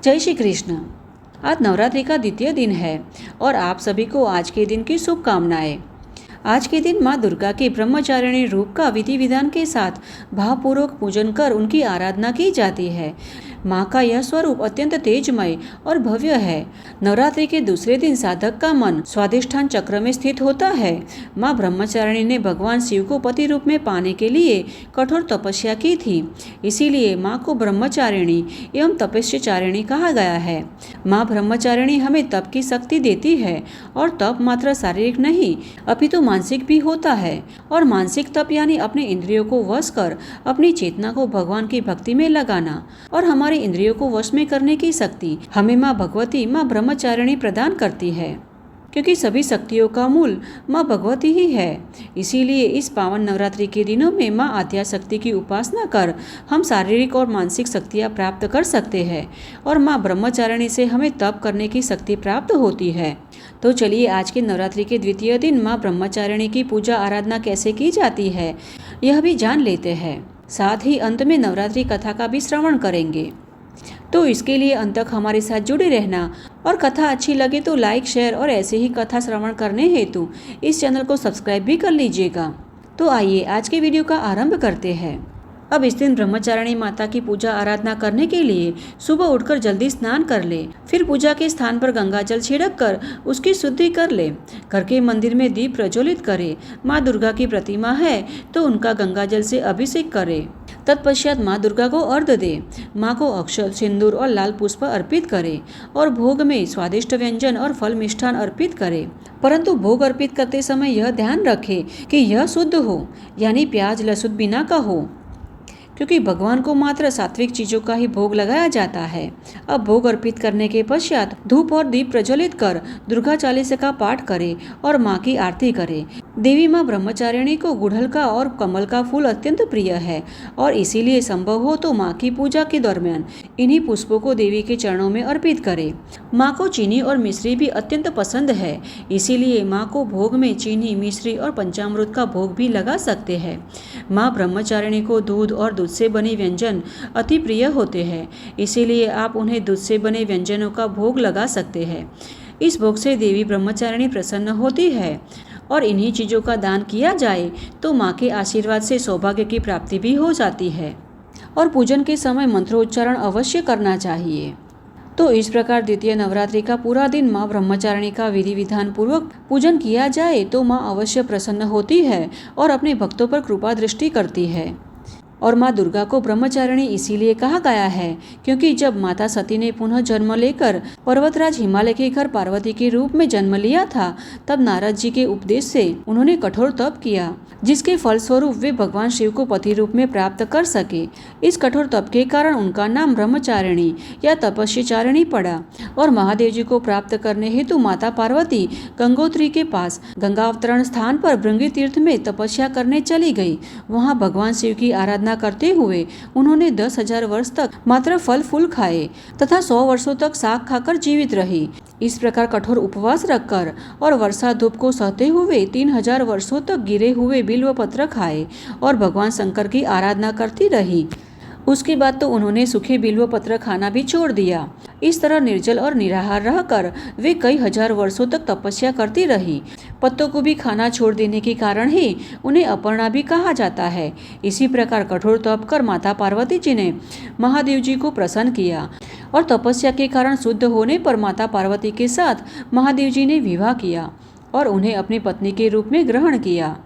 जय श्री कृष्ण। आज नवरात्रि का द्वितीय दिन है और आप सभी को आज के दिन की शुभकामनाएं। आज के दिन माँ दुर्गा के ब्रह्मचारिणी रूप का विधि विधान के साथ भावपूर्वक पूजन कर उनकी आराधना की जाती है। माँ का यह स्वरूप अत्यंत तेजमय और भव्य है। नवरात्रि के दूसरे दिन साधक का मन स्वाधिष्ठान चक्र में स्थित होता है। माँ ब्रह्मचारिणी ने भगवान शिव को पति रूप में पाने के लिए कठोर तपस्या की थी, इसीलिए माँ को ब्रह्मचारिणी एवं तपस्याचारिणी कहा गया है। माँ ब्रह्मचारिणी हमें तप की शक्ति देती है और तप मात्र शारीरिक नहीं अपितु मानसिक भी होता है। और मानसिक तप यानी अपने इंद्रियों को वश कर अपनी चेतना को भगवान की भक्ति में लगाना और हमारे इंद्रियों को वश में करने की शक्ति हमें माँ भगवती माँ ब्रह्मचारिणी प्रदान करती है, क्योंकि सभी शक्तियों का मूल माँ भगवती ही है। इसीलिए इस पावन नवरात्रि के दिनों में माँ आद्याशक्ति की उपासना कर हम शारीरिक और मानसिक शक्तियाँ प्राप्त कर सकते हैं और माँ ब्रह्मचारिणी से हमें तप करने की शक्ति प्राप्त होती है। तो चलिए आज के नवरात्रि के द्वितीय दिन माँ ब्रह्मचारिणी की पूजा आराधना कैसे की जाती है यह भी जान लेते हैं। साथ ही अंत में नवरात्रि कथा का भी श्रवण करेंगे। तो इसके लिए अंत तक हमारे साथ जुड़े रहना और कथा अच्छी लगे तो लाइक शेयर और ऐसे ही कथा श्रवण करने हेतु इस चैनल को सब्सक्राइब भी कर लीजिएगा। तो आइए आज के वीडियो का आरंभ करते हैं। अब इस दिन ब्रह्मचारिणी माता की पूजा आराधना करने के लिए सुबह उठकर जल्दी स्नान कर ले। फिर पूजा के स्थान पर गंगा जल छिड़क कर उसकी शुद्धि कर ले। घर के मंदिर में दीप प्रज्वलित करे। माँ दुर्गा की प्रतिमा है तो उनका गंगा जल से अभिषेक करे। तत्पश्चात माँ दुर्गा को अर्घ्य दे। माँ को अक्षत, सिंदूर और लाल पुष्प अर्पित करे और भोग में स्वादिष्ट व्यंजन और फल मिष्ठान अर्पित करे। परंतु भोग अर्पित करते समय यह ध्यान रखे कि यह शुद्ध हो, यानी प्याज लहसुन बिना का हो, क्योंकि भगवान को मात्र सात्विक चीजों का ही भोग लगाया जाता है। अब भोग अर्पित करने के पश्चात धूप और दीप प्रज्वलित कर दुर्गा चालीसा का पाठ करे और माँ की आरती करे। देवी माँ ब्रह्मचारिणी को गुड़हल का और कमल का फूल अत्यंत प्रिय है और इसीलिए संभव हो तो माँ की पूजा के दरमियान इन्हीं पुष्पों को देवी के चरणों में अर्पित करे। माँ को चीनी और मिश्री भी अत्यंत पसंद है, इसीलिए माँ को भोग में चीनी, मिश्री और पंचामृत का भोग भी लगा सकते हैं। माँ ब्रह्मचारिणी को दूध और दूध से बने व्यंजन अति प्रिय होते हैं, इसीलिए आप उन्हें दूध से बने व्यंजनों का भोग लगा सकते हैं। इस भोग से देवी ब्रह्मचारिणी प्रसन्न होती है और इन्हीं चीज़ों का दान किया जाए तो माँ के आशीर्वाद से सौभाग्य की प्राप्ति भी हो जाती है। और पूजन के समय मंत्रोच्चारण अवश्य करना चाहिए। तो इस प्रकार द्वितीय नवरात्रि का पूरा दिन माँ ब्रह्मचारिणी का विधि विधान पूर्वक पूजन किया जाए तो माँ अवश्य प्रसन्न होती है और अपने भक्तों पर कृपा दृष्टि करती है। और माँ दुर्गा को ब्रह्मचारिणी इसीलिए कहा गया है क्योंकि जब माता सती ने पुनः जन्म लेकर पर्वतराज हिमालय के घर पार्वती के रूप में जन्म लिया था, तब नारद जी के उपदेश से उन्होंने कठोर तप किया, जिसके फलस्वरूप वे भगवान शिव को पति रूप में प्राप्त कर सके। इस कठोर तप के कारण उनका नाम ब्रह्मचारिणी या तपस्याचारिणी पड़ा। और महादेव जी को प्राप्त करने हेतु माता पार्वती गंगोत्री के पास गंगा अवतरण स्थान पर भृंगी तीर्थ में तपस्या करने चली गई। वहाँ भगवान शिव की आराधना करते हुए उन्होंने 10,000 वर्ष तक मात्र फल फूल खाए तथा 100 वर्षों तक साग खाकर जीवित रही। इस प्रकार कठोर उपवास रखकर और वर्षा धूप को सहते हुए 3,000 वर्षों तक गिरे हुए बिल्व पत्र खाए और भगवान शंकर की आराधना करती रही। उसके बाद तो उन्होंने सूखे बिल्व पत्र खाना भी छोड़ दिया। इस तरह निर्जल और निराहार रहकर वे कई हजार वर्षों तक तपस्या करती रही। पत्तों को भी खाना छोड़ देने के कारण ही उन्हें अपर्णा भी कहा जाता है। इसी प्रकार कठोर तप कर माता पार्वती जी ने महादेव जी को प्रसन्न किया और तपस्या के कारण शुद्ध होने पर माता पार्वती के साथ महादेव जी ने विवाह किया और उन्हें अपनी पत्नी के रूप में ग्रहण किया।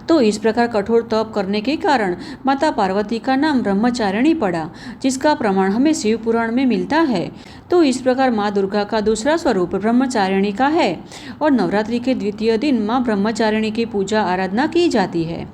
तो इस प्रकार कठोर तप करने के कारण माता पार्वती का नाम ब्रह्मचारिणी पड़ा, जिसका प्रमाण हमें शिव पुराण में मिलता है। तो इस प्रकार माँ दुर्गा का दूसरा स्वरूप ब्रह्मचारिणी का है और नवरात्रि के द्वितीय दिन माँ ब्रह्मचारिणी की पूजा आराधना की जाती है।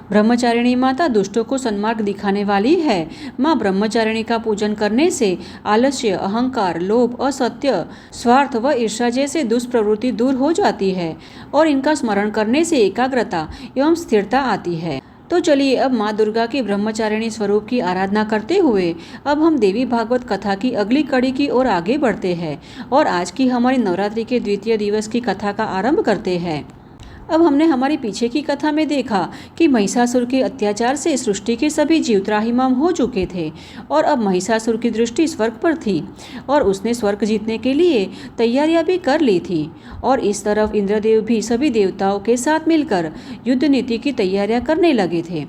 ब्रह्मचारिणी माता दुष्टों को सन्मार्ग दिखाने वाली है। माँ ब्रह्मचारिणी का पूजन करने से आलस्य, अहंकार, लोभ, असत्य, स्वार्थ व ईर्ष्या जैसे दुष्प्रवृत्ति दूर हो जाती है और इनका स्मरण करने से एकाग्रता एवं स्थिरता आती है। तो चलिए अब माँ दुर्गा के ब्रह्मचारिणी स्वरूप की आराधना करते हुए अब हम देवी भागवत कथा की अगली कड़ी की ओर आगे बढ़ते हैं और आज की हमारी नवरात्रि के द्वितीय दिवस की कथा का आरंभ करते हैं। अब हमने हमारी पीछे की कथा में देखा कि महिषासुर के अत्याचार से सृष्टि के सभी जीव त्राहिमाम हो चुके थे और अब महिषासुर की दृष्टि स्वर्ग पर थी और उसने स्वर्ग जीतने के लिए तैयारियां भी कर ली थी। और इस तरफ इंद्रदेव भी सभी देवताओं के साथ मिलकर युद्ध नीति की तैयारियां करने लगे थे।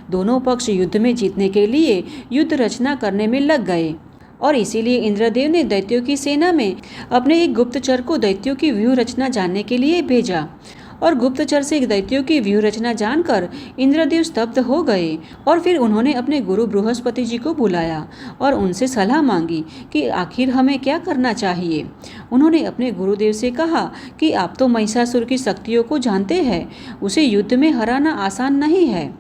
दोनों पक्ष युद्ध में जीतने के लिए युद्ध रचना करने में लग गए और इसीलिए इंद्रदेव ने दैत्यों की सेना में अपने एक गुप्तचर को दैत्यों की व्यूह रचना जानने के लिए भेजा। और गुप्तचर से दैत्यों की व्यूह रचना जानकर इंद्रदेव स्तब्ध हो गए और फिर उन्होंने अपने गुरु बृहस्पति जी को बुलाया और उनसे सलाह मांगी कि आखिर हमें क्या करना चाहिए। उन्होंने अपने गुरुदेव से कहा कि आप तो महिषासुर की शक्तियों को जानते हैं, उसे युद्ध में हराना आसान नहीं है,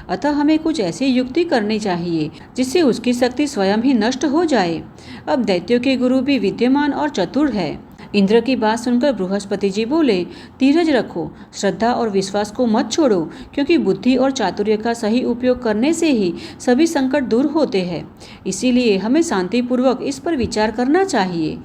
अतः हमें कुछ ऐसी युक्ति करनी चाहिए जिससे उसकी शक्ति स्वयं ही नष्ट हो जाए। अब दैत्यों के गुरु भी विद्यमान और चतुर है। इंद्र की बात सुनकर बृहस्पति जी बोले, धीरज रखो, श्रद्धा और विश्वास को मत छोड़ो, क्योंकि बुद्धि और चातुर्य का सही उपयोग करने से ही सभी संकट दूर होते हैं। इसीलिए हमें शांतिपूर्वक इस पर विचार करना चाहिए।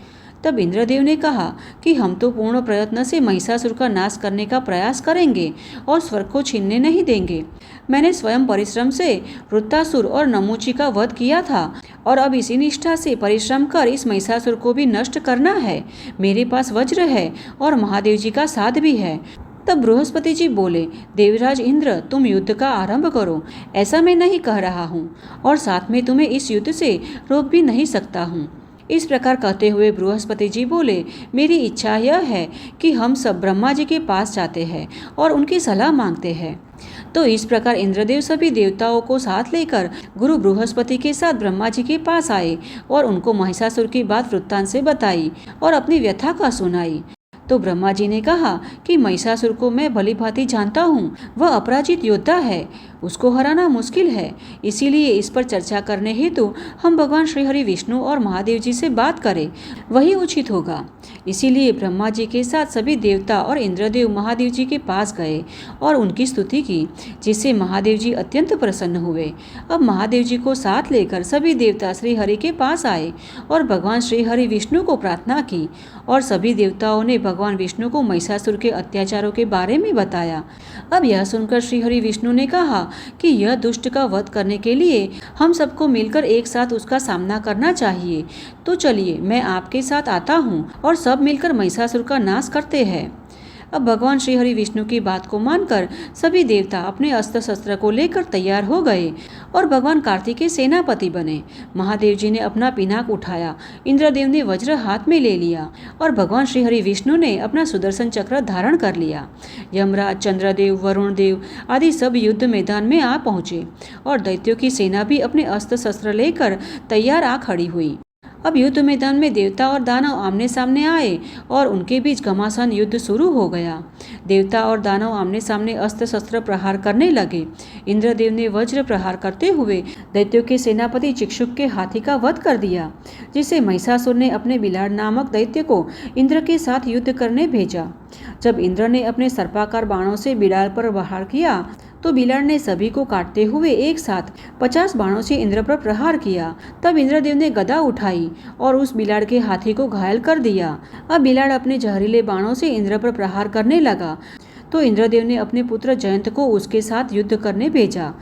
तब इंद्रदेव ने कहा कि हम तो पूर्ण प्रयत्न से महिषासुर का नाश करने का प्रयास करेंगे और स्वर्ग को छीनने नहीं देंगे। मैंने स्वयं परिश्रम से वृत्तासुर और नमूची का वध किया था और अब इसी निष्ठा से परिश्रम कर इस महिषासुर को भी नष्ट करना है। मेरे पास वज्र है और महादेव जी का साथ भी है। तब बृहस्पति जी बोले, देवराज इंद्र, तुम युद्ध का आरंभ करो, ऐसा मैं नहीं कह रहा हूँ और साथ में तुम्हें इस युद्ध से रोक भी नहीं सकता हूँ। इस प्रकार कहते हुए बृहस्पति जी बोले, मेरी इच्छा यह है कि हम सब ब्रह्मा जी के पास जाते हैं और उनकी सलाह मांगते हैं। तो इस प्रकार इंद्रदेव सभी देवताओं को साथ लेकर गुरु बृहस्पति के साथ ब्रह्मा जी के पास आए और उनको महिषासुर की बात वृत्तांत से बताई और अपनी व्यथा का सुनाई। तो ब्रह्मा जी ने कहा कि महिषासुर को मैं भली भांति जानता हूँ, वह अपराजित योद्धा है, उसको हराना मुश्किल है। इसीलिए इस पर चर्चा करने हेतु हम भगवान श्री हरि विष्णु और महादेव जी से बात करें, वही उचित होगा। इसीलिए ब्रह्मा जी के साथ सभी देवता और इंद्रदेव महादेव जी के पास गए और उनकी स्तुति की, जिससे महादेव जी अत्यंत प्रसन्न हुए। अब महादेव जी को साथ लेकर सभी देवता श्री हरि के पास आए और भगवान श्री हरि विष्णु को प्रार्थना की और सभी देवताओं ने भगवान विष्णु को महिषासुर के अत्याचारों के बारे में बताया। अब यह सुनकर श्री हरि विष्णु ने कहा कि यह दुष्ट का वध करने के लिए हम सबको मिलकर एक साथ उसका सामना करना चाहिए। तो चलिए, मैं आपके साथ आता हूँ और सब मिलकर महिषासुर का नाश करते हैं। अब भगवान श्री हरि विष्णु की बात को मानकर सभी देवता अपने अस्त्र शस्त्र को लेकर तैयार हो गए और भगवान कार्तिकेय सेनापति बने। महादेव जी ने अपना पिनाक उठाया, इंद्रदेव ने वज्र हाथ में ले लिया और भगवान श्री हरि विष्णु ने अपना सुदर्शन चक्र धारण कर लिया। यमराज, चंद्रदेव, वरुण देव आदि सब युद्ध मैदान में आ पहुंचे और दैत्यों की सेना भी अपने अस्त्र शस्त्र लेकर तैयार आ खड़ी हुई। अब युद्ध मैदान में देवता और दानव आमने सामने आए और उनके बीच घमासान युद्ध शुरू हो गया। देवता और दानव आमने सामने अस्त्र शस्त्र प्रहार करने लगे। इंद्रदेव ने वज्र प्रहार करते हुए दैत्यों के सेनापति चिक्षुक के हाथी का वध कर दिया, जिसे महिषासुर ने अपने बिलाड़ नामक दैत्य को इंद्र के साथ युद्ध करने भेजा। जब इंद्र ने अपने सर्पाकार बाणों से बिलाड़ पर प्रहार किया तो बिलाड़ ने सभी को काटते हुए एक साथ 50 बाणों से इंद्र पर प्रहार किया। तब इंद्रदेव ने गदा उठाई और उस बिलाड़ के हाथी को घायल कर दिया। अब बिलाड़ अपने जहरीले बाणों से इंद्र पर प्रहार करने लगा, तो इंद्रदेव ने अपने पुत्र जयंत को उसके साथ युद्ध करने भेजा।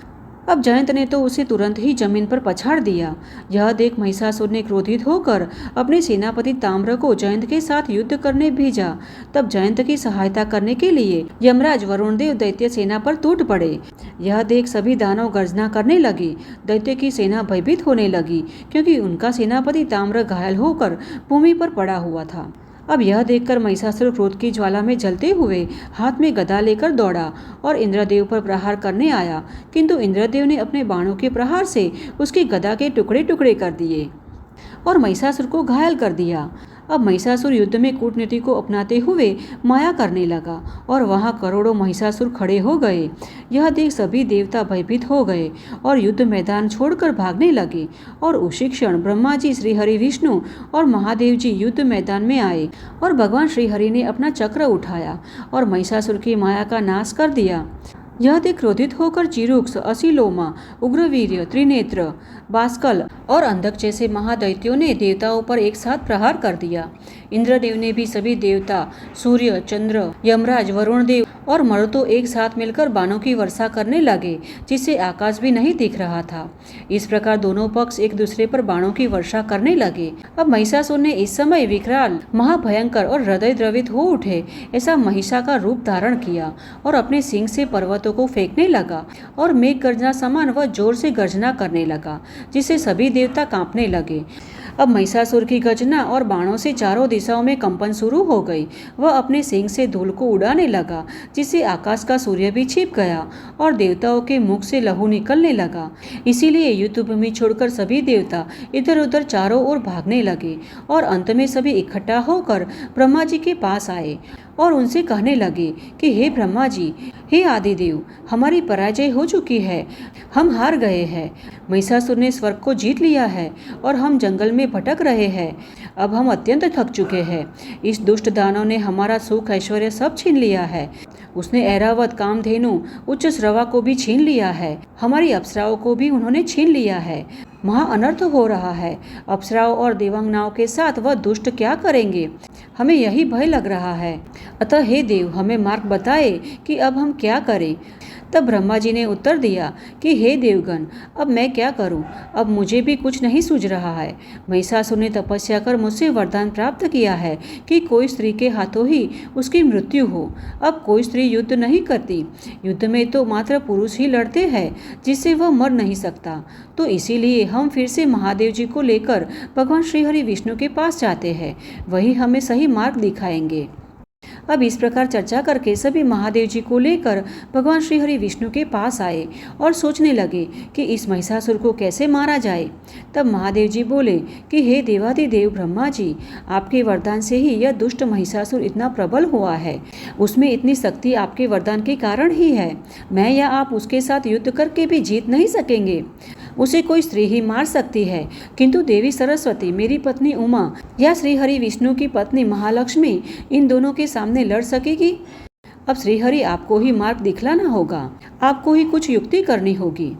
अब जयंत ने तो उसे तुरंत ही जमीन पर पछाड़ दिया। यह देख महिषासुर ने क्रोधित होकर अपने सेनापति ताम्र को जयंत के साथ युद्ध करने भेजा। तब जयंत की सहायता करने के लिए यमराज, वरुण देव दैत्य सेना पर टूट पड़े। यह देख सभी दानव गर्जना करने लगे। दैत्य की सेना भयभीत होने लगी, क्योंकि उनका सेनापति ताम्र घायल होकर भूमि पर पड़ा हुआ था। अब यह देखकर महिषासुर क्रोध की ज्वाला में जलते हुए हाथ में गदा लेकर दौड़ा और इंद्रदेव पर प्रहार करने आया, किंतु इंद्रदेव ने अपने बाणों के प्रहार से उसकी गदा के टुकड़े टुकड़े कर दिए और महिषासुर को घायल कर दिया। अब महिषासुर युद्ध में कूटनीति को अपनाते हुए माया करने लगा और वहां करोड़ों महिषासुर खड़े हो गए। यह देख सभी देवता भयभीत हो गए और युद्ध मैदान छोड़कर भागने लगे और उसी क्षण ब्रह्मा जी, श्री हरि विष्णु और महादेव जी युद्ध मैदान में आए और भगवान श्री हरि ने अपना चक्र उठाया और महिषासुर की माया का नाश कर दिया। यह देख क्रोधित होकर चिरूक्ष, असिलोमा, उग्रवीर्य, त्रिनेत्र, बास्कल और अंधक जैसे महादैत्यों ने देवताओं पर एक साथ प्रहार कर दिया। इंद्रदेव ने भी सभी देवता, सूर्य, चंद्र, यमराज, वरुण देव और मर्दों एक साथ मिलकर बाणों की वर्षा करने लगे, जिससे आकाश भी नहीं दिख रहा था। इस प्रकार दोनों पक्ष एक दूसरे पर बाणों की वर्षा करने लगे। अब महिषासुर ने इस समय विकराल, महाभयंकर और हृदय द्रवित हो उठे ऐसा महिषा का रूप धारण किया और अपने सिंह से पर्वतों को फेंकने लगा और मेघ गर्जना समान वह जोर से गर्जना करने लगा, जिससे सभी देवता कांपने लगे। अब महिषासुर की गर्जना और बाणों से चारों दिशाओं में कंपन शुरू हो गई। वह अपने सिंह से धूल को उड़ाने लगा, जिससे आकाश का सूर्य भी छिप गया और देवताओं के मुख से लहू निकलने लगा। इसीलिए युद्ध भूमि छोड़कर सभी देवता इधर उधर चारों ओर भागने लगे और अंत में सभी इकट्ठा होकर ब्रह्मा जी के पास आए और उनसे कहने लगे कि हे ब्रह्मा जी, हे आदिदेव, हमारी पराजय हो चुकी है, हम हार गए हैं। महिषासुर ने स्वर्ग को जीत लिया है और हम जंगल में भटक रहे हैं। अब हम अत्यंत थक चुके हैं। इस दुष्ट दानव ने हमारा सुख ऐश्वर्य सब छीन लिया है। उसने ऐरावत, कामधेनु, उच्च श्रवा को भी छीन लिया है। हमारी अप्सराओं को भी उन्होंने छीन लिया है। महा अनर्थ हो रहा है। अप्सराओं और देवांगनाओं के साथ वह दुष्ट क्या करेंगे, हमें यही भय लग रहा है। अतः हे देव, हमें मार्ग बताए कि अब हम क्या करें। तब ब्रह्मा जी ने उत्तर दिया कि हे देवगण, अब मैं क्या करूं, अब मुझे भी कुछ नहीं सूझ रहा है। महिषासुर ने तपस्या कर मुझसे वरदान प्राप्त किया है कि कोई स्त्री के हाथों ही उसकी मृत्यु हो। अब कोई स्त्री युद्ध नहीं करती, युद्ध में तो मात्र पुरुष ही लड़ते हैं, जिससे वह मर नहीं सकता। तो इसीलिए हम फिर से महादेव जी को लेकर भगवान श्री हरि विष्णु के पास जाते हैं, वही हमें सही मार्ग दिखाएंगे। अब इस प्रकार चर्चा करके सभी महादेव जी को लेकर भगवान श्री हरि विष्णु के पास आए और सोचने लगे कि इस महिषासुर को कैसे मारा जाए। तब महादेव जी बोले कि हे देवाधिदेव ब्रह्मा जी, आपके वरदान से ही यह दुष्ट महिषासुर इतना प्रबल हुआ है। उसमें इतनी शक्ति आपके वरदान के कारण ही है। मैं या आप उसके साथ युद्ध करके भी जीत नहीं सकेंगे। उसे कोई स्त्री ही मार सकती है, किंतु देवी सरस्वती, मेरी पत्नी उमा या श्री हरि विष्णु की पत्नी महालक्ष्मी इन दोनों के सामने लड़ सकेगी। अब श्रीहरि आपको ही मार्ग दिखलाना होगा, आपको ही कुछ युक्ति करनी होगी।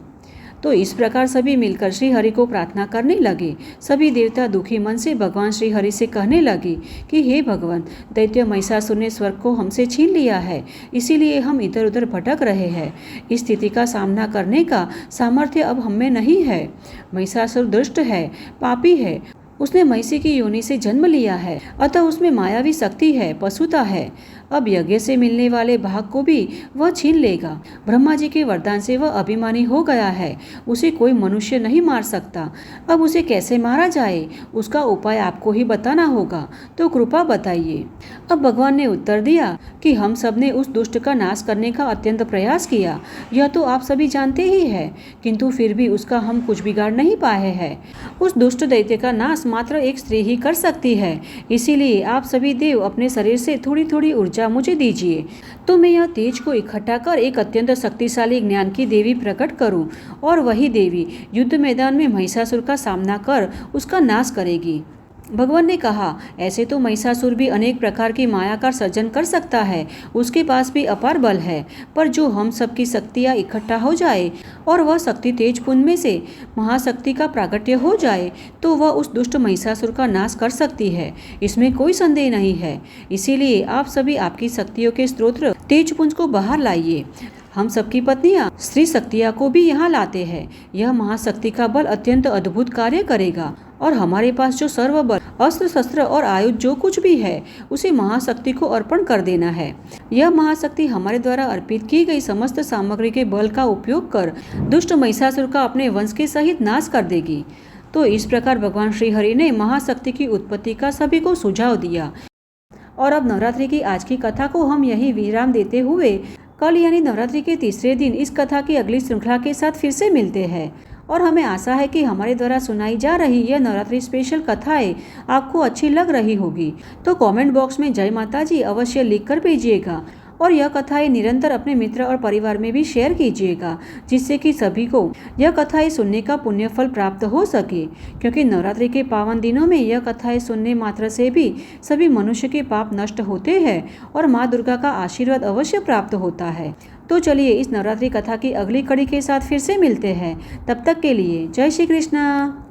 तो इस प्रकार सभी मिलकर श्री हरि को प्रार्थना करने लगे। सभी देवता दुखी मन से भगवान श्री हरि से कहने लगे कि हे भगवान, दैत्य महिषासुर ने स्वर्ग को हमसे छीन लिया है, इसीलिए हम इधर उधर भटक रहे हैं। इस स्थिति का सामना करने का सामर्थ्य अब हम में नहीं है। महिषासुर दुष्ट है, पापी है, उसने महिषी की योनि से जन्म लिया है, अतः उसमें मायावी शक्ति है, पशुता है। अब यज्ञ से मिलने वाले भाग को भी वह छीन लेगा। ब्रह्मा जी के वरदान से वह अभिमानी हो गया है, उसे कोई मनुष्य नहीं मार सकता। अब उसे कैसे मारा जाए, उसका उपाय आपको ही बताना होगा, तो कृपा बताइए। अब भगवान ने उत्तर दिया कि हम सब ने उस दुष्ट का नाश करने का अत्यंत प्रयास किया, यह तो आप सभी जानते ही है, किंतु फिर भी उसका हम कुछ बिगाड़ नहीं पाए हैं। उस दुष्ट दैत्य का नाश मात्र एक स्त्री ही कर सकती है, इसीलिए आप सभी देव अपने शरीर से थोड़ी थोड़ी ऊर्जा मुझे दीजिए, तो मैं यह तेज को इकट्ठा कर एक अत्यंत शक्तिशाली ज्ञान की देवी प्रकट करूं, और वही देवी युद्ध मैदान में महिषासुर का सामना कर उसका नाश करेगी। भगवान ने कहा, ऐसे तो महिषासुर भी अनेक प्रकार की माया का सर्जन कर सकता है, उसके पास भी अपार बल है, पर जो हम सबकी शक्तियाँ इकट्ठा हो जाए और वह शक्ति तेज पुंज में से महाशक्ति का प्रागट्य हो जाए, तो वह उस दुष्ट महिषासुर का नाश कर सकती है, इसमें कोई संदेह नहीं है। इसीलिए आप सभी आपकी शक्तियों के स्रोत तेज पुंज को बाहर लाइए। हम सबकी पत्नियां स्त्री शक्तियां को भी यहाँ लाते हैं। यह महाशक्ति का बल अत्यंत अद्भुत कार्य करेगा, और हमारे पास जो सर्व बल, अस्त्र शस्त्र और आयुध जो कुछ भी है, उसे महाशक्ति को अर्पण कर देना है। यह महाशक्ति हमारे द्वारा अर्पित की गई समस्त सामग्री के बल का उपयोग कर दुष्ट महिषासुर का अपने वंश के सहित नाश कर देगी। तो इस प्रकार भगवान श्री हरि ने महाशक्ति की उत्पत्ति का सभी को सुझाव दिया। और अब नवरात्रि की आज की कथा को हम यही विराम देते हुए कल यानी नवरात्रि के तीसरे दिन इस कथा की अगली श्रृंखला के साथ फिर से मिलते हैं। और हमें आशा है कि हमारे द्वारा सुनाई जा रही यह नवरात्रि स्पेशल कथाएं आपको अच्छी लग रही होगी। तो कमेंट बॉक्स में जय माता जी अवश्य लिख कर भेजिएगा, और यह कथाएं निरंतर अपने मित्र और परिवार में भी शेयर कीजिएगा, जिससे कि सभी को यह कथाएं सुनने का पुण्य फल प्राप्त हो सके। क्योंकि नवरात्रि के पावन दिनों में यह कथाएं सुनने मात्र से भी सभी मनुष्य के पाप नष्ट होते हैं और माँ दुर्गा का आशीर्वाद अवश्य प्राप्त होता है। तो चलिए इस नवरात्रि कथा की अगली कड़ी के साथ फिर से मिलते हैं। तब तक के लिए जय श्री कृष्णा।